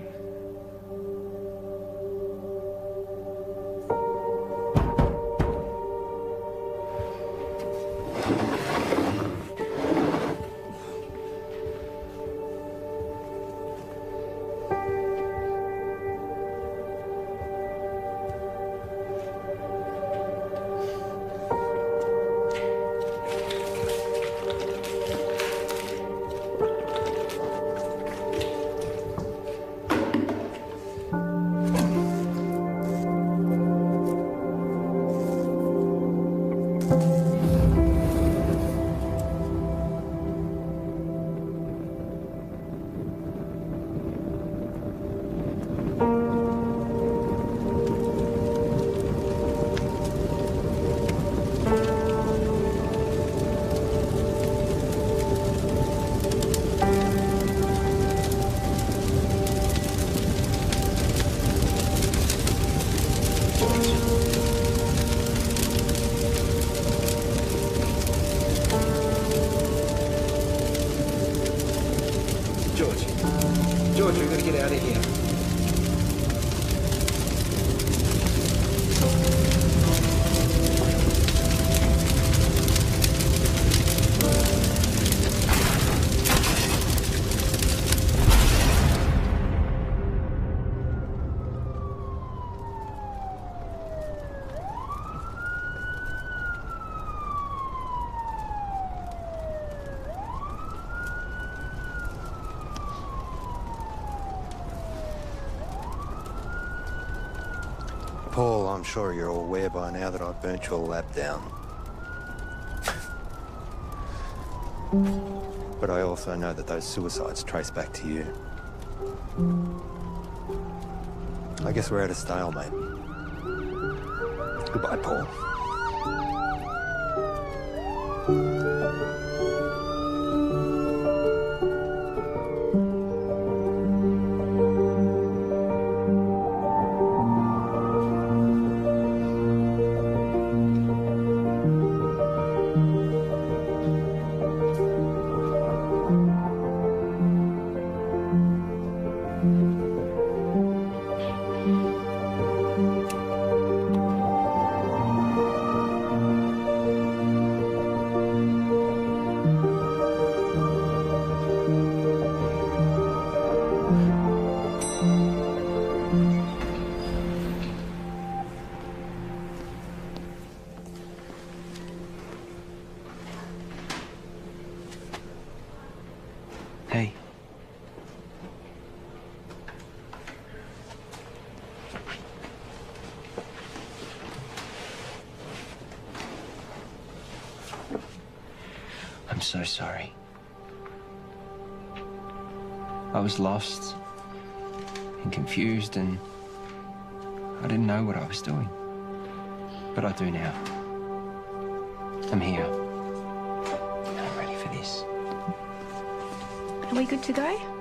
George, we've got to get out of here. Paul, I'm sure you're all aware by now that I've burnt your lab down. But I also know that those suicides trace back to you. I guess we're at a stalemate. Goodbye, Paul. I'm so sorry. I was lost and confused, and I didn't know what I was doing. But I do now. I'm here. I'm ready for this. Are we good to go?